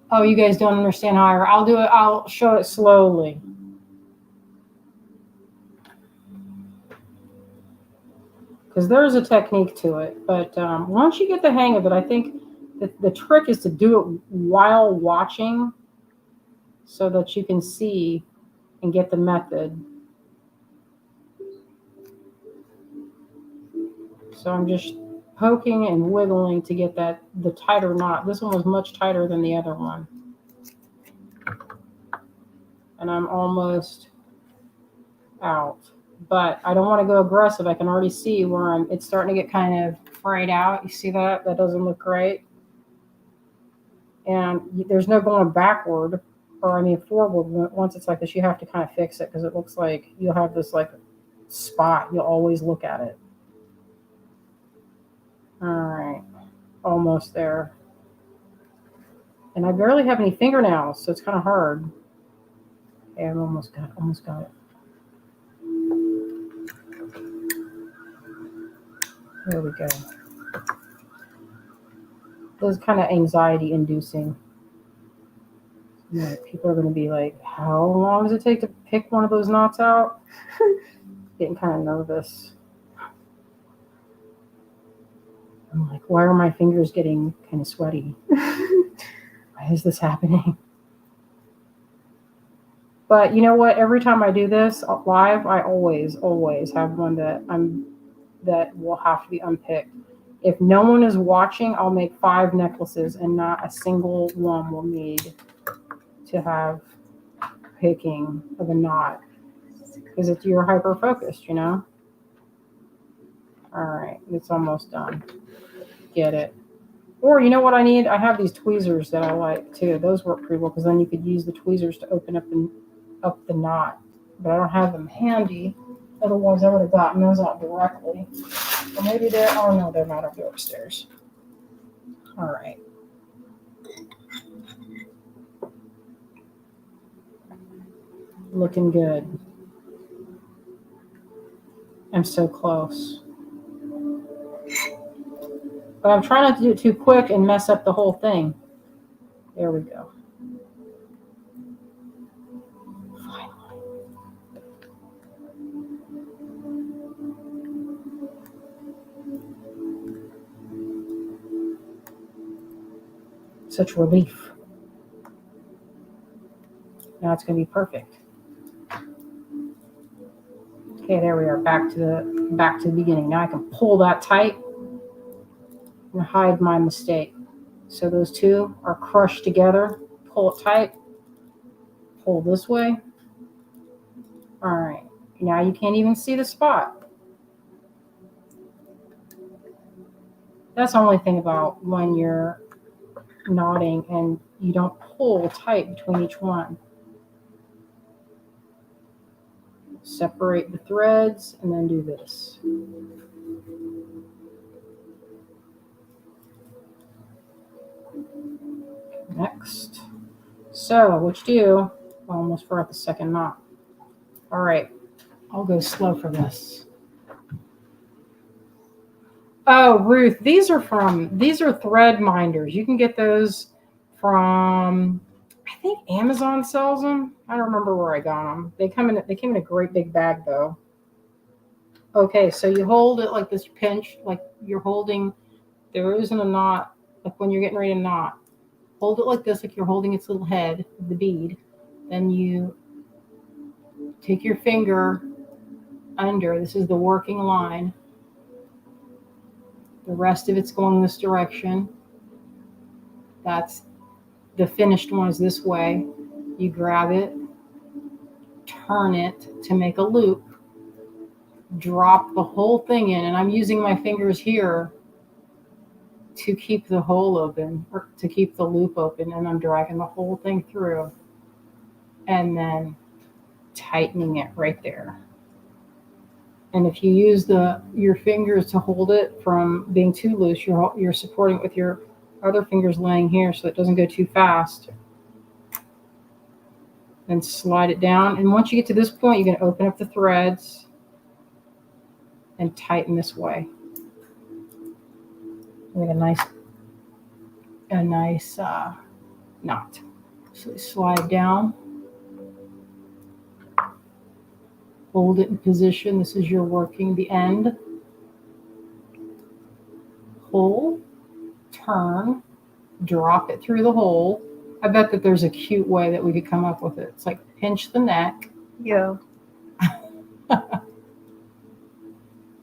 Oh, you guys don't understand how I'll do it. I'll show it slowly. Because there's a technique to it. But once you get the hang of it, I think the trick is to do it while watching so that you can see and get the method. So I'm just poking and wiggling to get the tighter knot. This one was much tighter than the other one. And I'm almost out. But I don't want to go aggressive. I can already see where it's starting to get kind of frayed out. You see that? That doesn't look great. And there's no going backward forward. Once it's like this, you have to kind of fix it because it looks like you'll have this like spot. You'll always look at it. All right, almost there. And I barely have any fingernails, so it's kind of hard. Okay, I've almost got it. There we go. This is kind of anxiety inducing. People are going to be like, how long does it take to pick one of those knots out? Getting kind of nervous. I'm like, why are my fingers getting kind of sweaty? Why is this happening? But you know what? Every time I do this live, I always have one that will have to be unpicked. If no one is watching, I'll make 5 necklaces and not a single one will need to have picking of a knot because you're hyper focused, you know? All right, it's almost done. Get it. Or you know what I need? I have these tweezers that I like too. Those work pretty well because then you could use the tweezers to open up the knot. But I don't have them handy. Otherwise, I would have gotten those out directly. Or maybe they're, oh no, they're not up there upstairs. All right. Looking good. I'm so close. But I'm trying not to do it too quick and mess up the whole thing. There we go. Finally. Such relief. Now it's going to be perfect. Okay, there we are. Back to the beginning. Now I can pull that tight and hide my mistake. So those two are crushed together. Pull it tight. Pull this way. All right. Now you can't even see the spot. That's the only thing about when you're knotting and you don't pull tight between each one. Separate the threads and then do this. Next. So what you do, I almost forgot the second knot. All right, I'll go slow for this. Oh, Ruth, these are thread minders. You can get those from, I think Amazon sells them. I don't remember where I got them. They came in a great big bag though. Okay, so you hold it like this, pinch, like you're holding, there isn't a knot, like when you're getting ready to knot. Hold it like this, like you're holding its little head of the bead. Then you take your finger under, this is the working line. The rest of it's going this direction. That's the finished one is this way. You grab it, turn it to make a loop, drop the whole thing in, and I'm using my fingers here to keep the hole open, or to keep the loop open, and I'm dragging the whole thing through, and then tightening it right there. And if you use your fingers to hold it from being too loose, you're supporting it with your other fingers laying here so it doesn't go too fast. Then slide it down. And once you get to this point, you're going to open up the threads and tighten this way. With a nice knot. So slide down. Hold it in position. This is your working the end. Pull, turn, drop it through the hole. I bet that there's a cute way that we could come up with it. It's like pinch the neck. Yeah.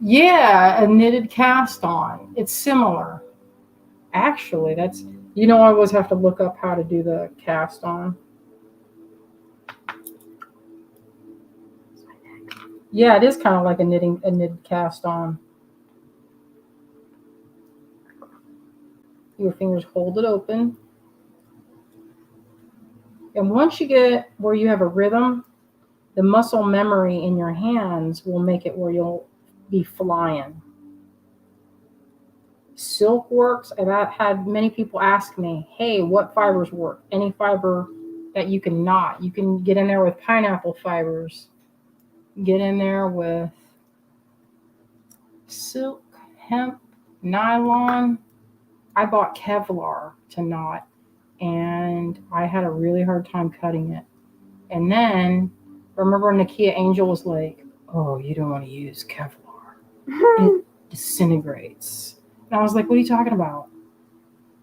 Yeah, a knitted cast on. It's similar. Actually, that's, I always have to look up how to do the cast on. Yeah, it is kind of like a knitted cast on. Your fingers hold it open. And once you get where you have a rhythm, the muscle memory in your hands will make it where you'll be flying. Silk works. I've had many people ask me, hey, what fibers work? Any fiber that you can knot. You can get in there with pineapple fibers. Get in there with silk, hemp, nylon. I bought Kevlar to knot, and I had a really hard time cutting it. And then, remember Nakia Angel was like, oh, you don't want to use Kevlar. It disintegrates. And I was like, what are you talking about?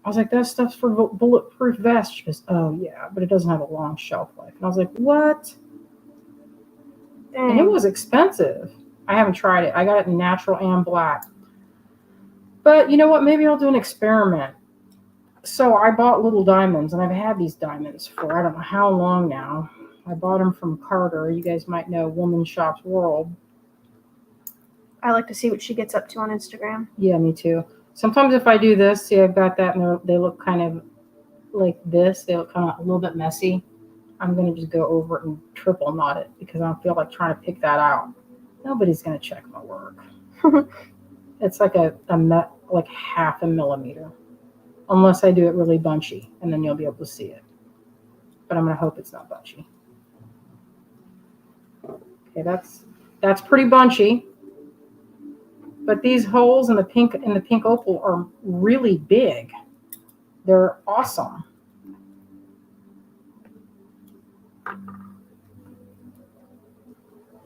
I was like, that stuff's for bulletproof vests. She goes, oh, yeah, but it doesn't have a long shelf life. And I was like, what? And it was expensive. I haven't tried it. I got it in natural and black. But you know what? Maybe I'll do an experiment. So I bought little diamonds, and I've had these diamonds for I don't know how long now. I bought them from Carter. You guys might know Woman Shops World. I like to see what she gets up to on Instagram. Yeah, me too. Sometimes if I do this, see, I've got that, and they look kind of like this. They look kind of a little bit messy. I'm going to just go over it and triple knot it because I don't feel like trying to pick that out. Nobody's going to check my work. It's like like half a millimeter. Unless I do it really bunchy, and then you'll be able to see it. But I'm going to hope it's not bunchy. Okay, that's pretty bunchy. But these holes in the pink opal are really big. They're awesome.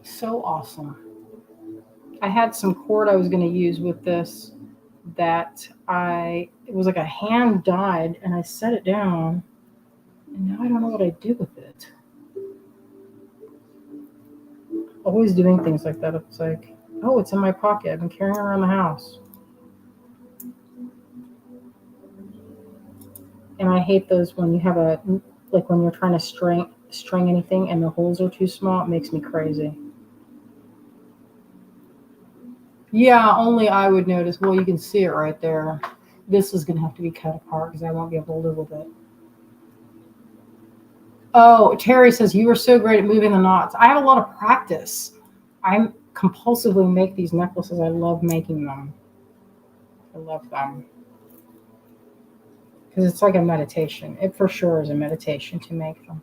So awesome. I had some cord I was going to use with this that it was like a hand dyed, and I set it down, and now I don't know what I do with it. Always doing things like that. It's like, oh, it's in my pocket. I've been carrying it around the house. And I hate those when you have when you're trying to string anything and the holes are too small. It makes me crazy. Yeah, only I would notice. Well, you can see it right there. This is going to have to be cut apart because I won't be able to live with it. Oh, Terry says, you are so great at moving the knots. I have a lot of practice. I compulsively make these necklaces. I love making them. I love them. Because it's like a meditation. It for sure is a meditation to make them.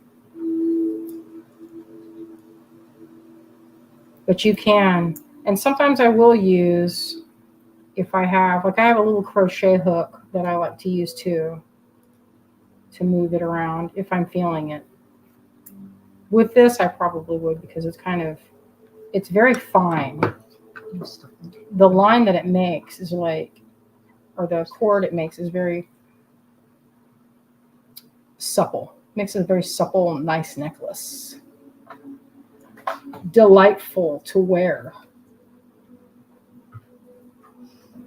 But you can. And sometimes I will use, if I have a little crochet hook that I like to use too, to move it around if I'm feeling it. With this, I probably would because it's very fine. The line that it makes is or the cord it makes is very supple. Makes it a very supple, nice necklace. Delightful to wear.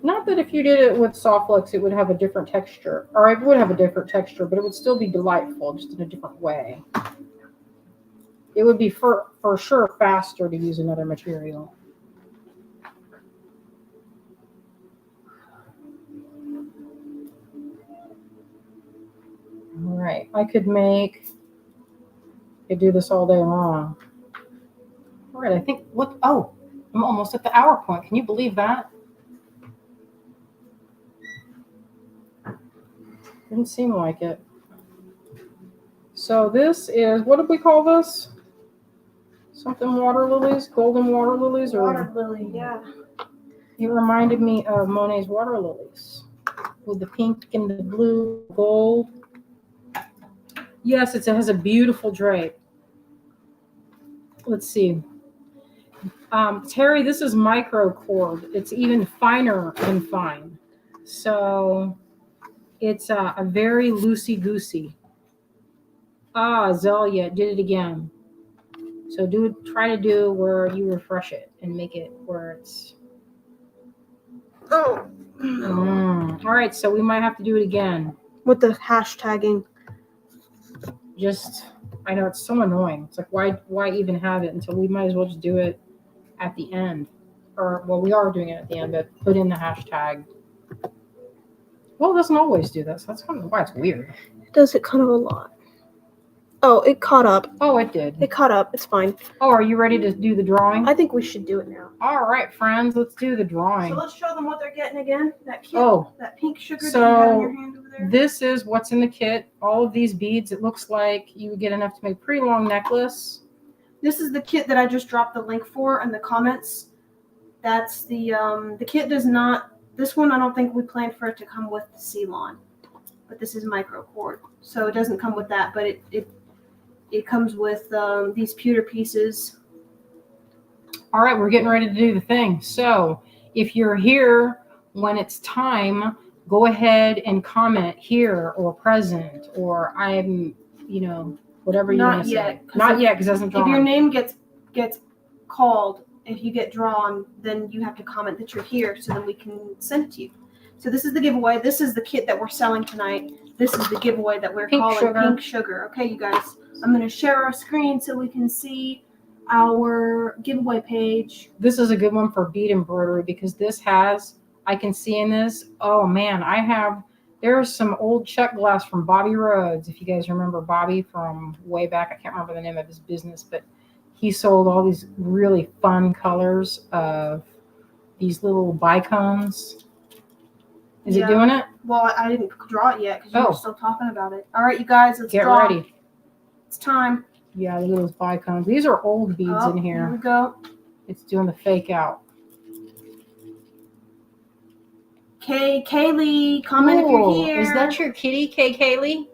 Not that if you did it with Softflex, it would have a different texture. Or it would have a different texture, but it would still be delightful, just in a different way. It would be for sure faster to use another material. All right, I could do this all day long. All right, I think, I'm almost at the hour point. Can you believe that? Didn't seem like it. So this is, what did we call this? Something water lilies, golden water lilies, or Water lily, yeah. It reminded me of Monet's water lilies with the pink and the blue, gold. Yes, it has a beautiful drape. Let's see. Terry, this is micro cord. It's even finer than fine. So it's a very loosey-goosey. Zelia did it again. So try to do where you refresh it and make it where it's. Oh. All right, so we might have to do it again. With the hashtagging. I know it's so annoying. It's like, why even have it until we might as well just do it at the end. Or, well, we are doing it at the end, but put in the hashtag. Well, it doesn't always do that, so that's kind of why it's weird. It does it kind of a lot. Oh, it caught up. Oh, it did. It caught up. It's fine. Oh, are you ready to do the drawing? I think we should do it now. All right, friends, let's do the drawing. So let's show them what they're getting again. That kit, that pink sugar that so you have in your hand over there. This is what's in the kit. All of these beads. It looks like you would get enough to make a pretty long necklace. This is the kit that I just dropped the link for in the comments. That's the kit does not. This one I don't think we planned for it to come with the Ceylon, but this is micro cord, so it doesn't come with that. But it comes with these pewter pieces. All right, we're getting ready to do the thing. So if you're here when it's time, go ahead and comment here or present or I'm, whatever you want to say. Not yet, because it doesn't draw. If your name gets called, if you get drawn, then you have to comment that you're here so then we can send it to you. So this is the giveaway. This is the kit that we're selling tonight. This is the giveaway that we're Pink calling sugar. Pink Sugar. Okay, you guys. I'm going to share our screen so we can see our giveaway page. This is a good one for bead embroidery because this has, I can see in this, oh man, there's some old check glass from Bobby Rhodes. If you guys remember Bobby from way back, I can't remember the name of his business, but he sold all these really fun colors of these little bicones. Is it doing it? Well, I didn't draw it yet because you Oh. were still talking about it. All right, you guys, let's Get draw. ready. It's time. Yeah, look at those bicones. These are old beads Oh, in Here we here. go. It's doing the fake out. Kaylee, comment if Ooh, you're here. is that your kitty, Kaylee?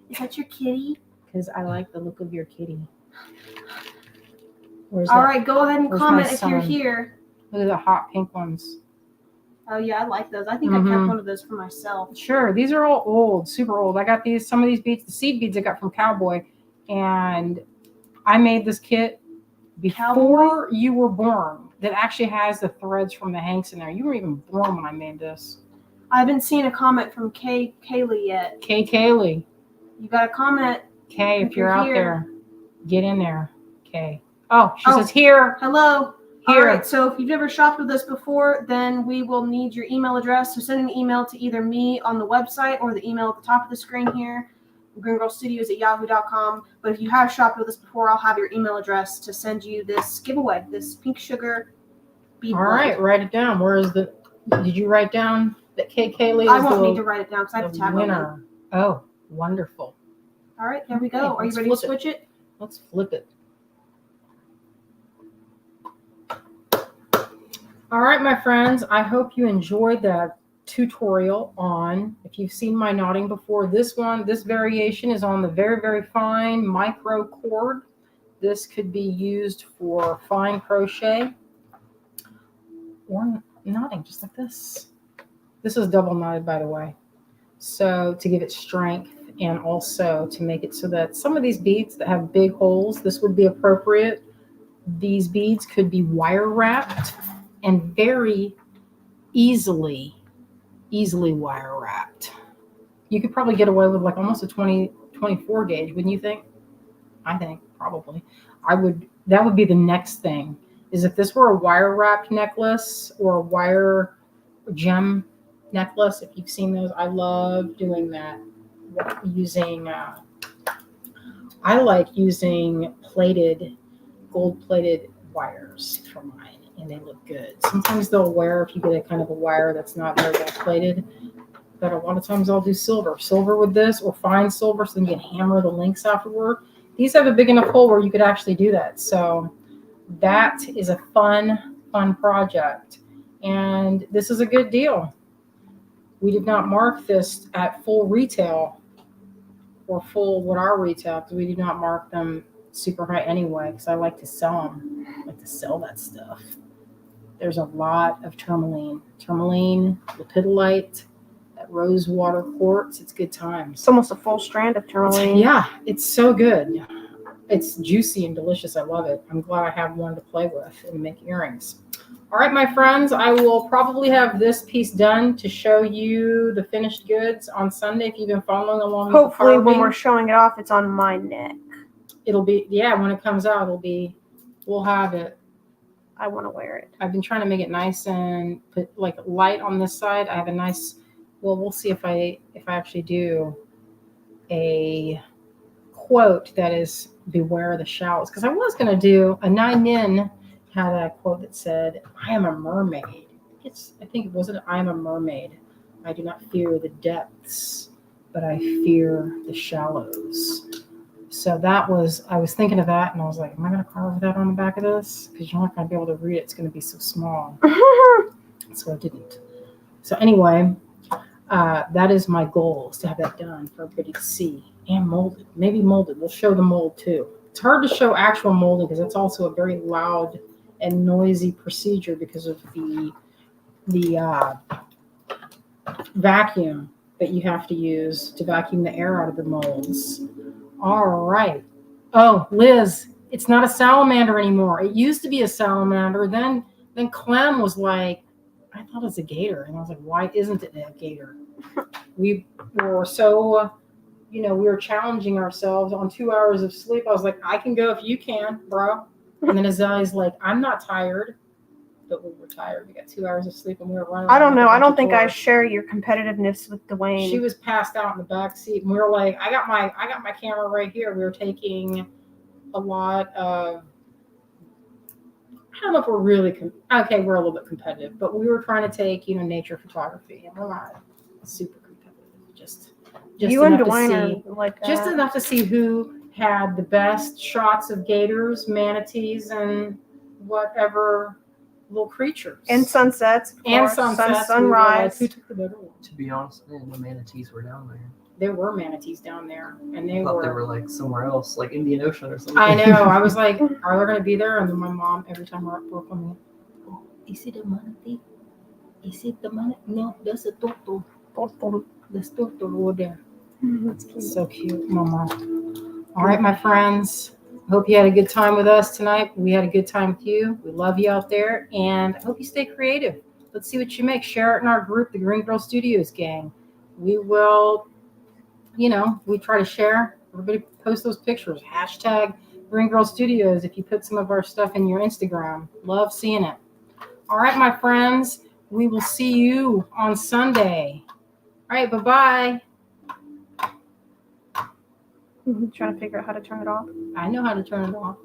Is that your kitty? Because I like the look of your kitty. Where's All that? right, go ahead and Where's comment my if you're son? here. Look at the hot pink ones. Oh yeah, I like those. I think I kept one of those for myself. Sure, these are all old, super old. I got some of these beads, the seed beads I got from Cowboy, and I made this kit before you were born. That actually has the threads from the hanks in there. You weren't even born when I made this. I haven't seen a comment from Kaylee yet. Kaylee. You got a comment? Kay, if If you're you're out here. there, get in there. Kay. Oh, she Oh. says here. Hello. Here. All right, so if you've never shopped with us before, then we will need your email address. So send an email to either me on the website or the email at the top of the screen here, Greengirlstudios@yahoo.com. But if you have shopped with us before, I'll have your email address to send you this giveaway, this Pink Sugar bead All right, blend. write it down. Did you write down that Kaylee is I won't need to write it down because I have the to tag on it. winner? Oh, wonderful. All right, there we go. Okay, Are you let's ready to flip switch it? Let's flip it. All right, my friends, I hope you enjoyed that tutorial on, if you've seen my knotting before, this variation is on the very, very fine micro cord. This could be used for fine crochet or knotting just like this. This is double knotted, by the way. So to give it strength and also to make it so that some of these beads that have big holes, this would be appropriate. These beads could be wire wrapped and very easily wire wrapped. You could probably get away with like almost a 24 gauge, wouldn't you think? I think probably. That would be the next thing, is if this were a wire wrapped necklace or a wire gem necklace. If you've seen those, I love doing that using, I like using gold plated wires for mine. And they look good. Sometimes they'll wear if you get a kind of a wire that's not very well plated. But a lot of times I'll do silver with this, or fine silver, so then you can hammer the links afterward. These have a big enough hole where you could actually do that. So that is a fun project. And this is a good deal. We did not mark this at full retail or full what our retail, because we did not mark them super high anyway, because I like to sell them. I like to sell that stuff. There's a lot of tourmaline, lepidolite, that rose water quartz. It's good times. It's almost a full strand of tourmaline. Yeah, it's so good. It's juicy and delicious. I love it. I'm glad I have one to play with and make earrings. All right, my friends, I will probably have this piece done to show you the finished goods on Sunday if you've been following along. Hopefully with the when carving. we're showing it off, it's on my neck. It'll be, yeah, when it comes out, we'll have it. I want to wear it. I've been trying to make it nice and put like light on this side. I have a nice, well, we'll see if I actually do a quote that is beware the shallows. Because I was going to do a 9-in had a quote that said, I am a mermaid. I think it wasn't, I am a mermaid. I do not fear the depths, but I fear the shallows. So I was thinking of that, and I was like, am I going to carve that on the back of this? Because you're not going to be able to read it. It's going to be so small. So I didn't. So anyway, that is my goal, is to have that done for everybody to see. And molded. Maybe molded. We'll show the mold too. It's hard to show actual molding because it's also a very loud and noisy procedure because of the vacuum that you have to use to vacuum the air out of the molds. All right. Oh, Liz, it's not a salamander anymore. It used to be a salamander. Then Clem was like, I thought it's a gator. And I was like, why isn't it a gator? We were so, we were challenging ourselves on 2 hours of sleep. I was like, I can go if you can, bro. And then Azalea's like, I'm not tired. But we were tired. We got 2 hours of sleep and we were running. I don't know. I don't of think I tours. share your competitiveness with Dwayne. She was passed out in the back seat, and we were like, I got my camera right here. We were taking a lot of. I don't know if we're really okay. We're a little bit competitive, but we were trying to take nature photography, and we're not super competitive. Just you and enough to Dwayne see, are like that. just enough to see who had the best shots of gators, manatees, and whatever little creatures And sunsets. Of and course. sunsets. Sunrise. We were like, who took the better one? To be honest, I didn't know manatees were down there. There were manatees down there, and I thought they were like somewhere else, like Indian Ocean or something. I know. I was like, are they going to be there? And then my mom, every time we're at Brooklyn, oh, is it a manatee? Is it the manatee? No, that's a turtle. There's turtle over there. That's cute. So cute, mama. All right, my friends. I hope you had a good time with us tonight. We had a good time with you. We love you out there, and I hope you stay creative. Let's see what you make. Share it in our group, the Greengirlstudios gang. We will, we try to share. Everybody post those pictures. Hashtag Greengirlstudios if you put some of our stuff in your Instagram. Love seeing it. All right, my friends. We will see you on Sunday. All right, bye-bye. Trying to figure out how to turn it off. I know how to turn it off.